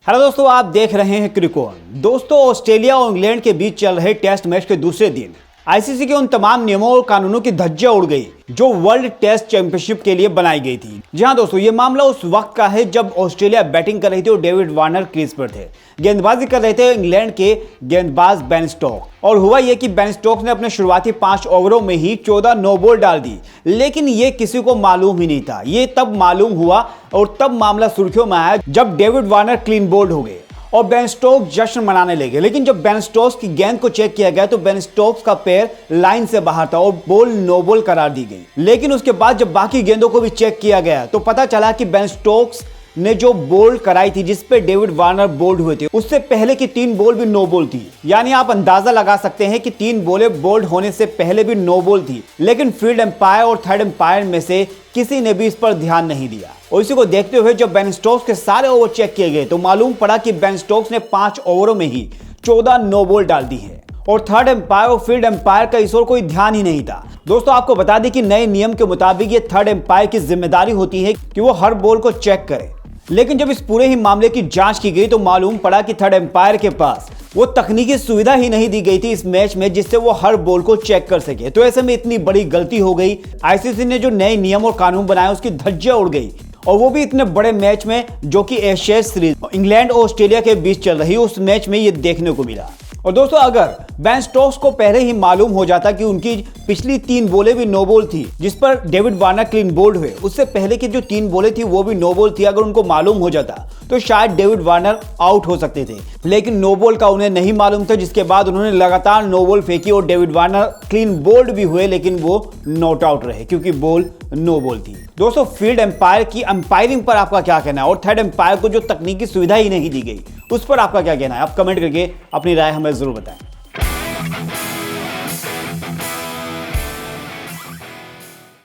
Hello दोस्तों, आप देख रहे हैं क्रिकॉन। दोस्तों, ऑस्ट्रेलिया और इंग्लैंड के बीच चल रहे टेस्ट मैच के दूसरे दिन आईसीसी के उन तमाम नियमों और कानूनों की धज्जियां उड़ गई जो वर्ल्ड टेस्ट चैंपियनशिप के लिए बनाई गई थी। जी हां दोस्तों, ये मामला उस वक्त का है जब ऑस्ट्रेलिया बैटिंग कर रही थी और डेविड वार्नर क्रीज पर थे। गेंदबाजी कर रहे थे इंग्लैंड के गेंदबाज बेन स्टोक्स। और हुआ यह कि बेन स्टोक्स ने अपने शुरुआती 5 ओवरों में ही 14 नो बॉल डाल दी, लेकिन ये किसी को मालूम ही नहीं था। ये तब मालूम हुआ और तब मामला सुर्खियों में आया जब डेविड वार्नर क्लीन बोल्ड हो गए और बेन स्टोक्स जश्न मनाने लगे। लेकिन जब बेन स्टोक्स की गेंद को चेक किया गया तो बेन स्टोक्स का पैर लाइन से बाहर था और बॉल नो बॉल करार दी गई। लेकिन उसके बाद जब बाकी गेंदों को भी चेक किया गया तो पता चला कि बेन स्टोक्स ने जो बॉल कराई थी जिस पे डेविड वार्नर बोल्ड हुए थे, उससे पहले की 3 बॉल भी नो बॉल थी। यानी आप अंदाजा लगा सकते हैं कि 3 बॉलें बोल्ड होने से पहले भी नो बॉल थी। लेकिन फील्ड एम्पायर और थर्ड एम्पायर में से किसी ने भी इस पर ध्यान नहीं दिया। और इसी को देखते हुए जब बेन स्टोक्स के सारे ओवर चेक किए गए तो मालूम पड़ा कि बेन स्टोक्स ने 5 ओवरों में ही 14 नो बॉल डाल दी है और थर्ड एम्पायर और फील्ड एम्पायर का इस ओर कोई ध्यान ही नहीं था। दोस्तों, आपको बता दें कि नए नियम के मुताबिक ये थर्ड एम्पायर की जिम्मेदारी होती है कि वो हर बॉल को चेक करे। लेकिन जब इस पूरे ही मामले की जांच की गई तो मालूम पड़ा कि थर्ड एम्पायर के पास वो तकनीकी सुविधा ही नहीं दी गई थी इस मैच में जिससे वो हर बॉल को चेक कर सके। तो ऐसे में इतनी बड़ी गलती हो गई। आईसीसी ने जो नए नियम और कानून बनाए उसकी धज्जियां उड़ गई, और वो भी इतने बड़े मैच में जो कि एशेज सीरीज इंग्लैंड और ऑस्ट्रेलिया के बीच चल रही, उस मैच में ये देखने को मिला। और दोस्तों, अगर बेन स्टोक्स को पहले ही मालूम हो जाता कि उनकी पिछली 3 बॉलें भी नो बॉल थी जिस पर डेविड वार्नर क्लीन बोल्ड हुए, उससे पहले की जो 3 बॉलें थी वो भी नो बॉल थी, अगर उनको मालूम हो जाता तो शायद डेविड वार्नर आउट हो सकते थे। लेकिन नो बॉल का उन्हें नहीं मालूम था, जिसके बाद उन्होंने लगातार नो बॉल फेंकी और डेविड वार्नर क्लीन बोल्ड भी हुए, लेकिन वो नॉट आउट रहे क्योंकि बॉल नो बॉल थी। दोस्तों, फील्ड एम्पायर की अंपायरिंग पर आपका क्या कहना है और थर्ड एम्पायर को जो तकनीकी सुविधा ही नहीं दी गई उस पर आपका क्या कहना है? आप कमेंट करके अपनी राय हमें जरूर बताएं।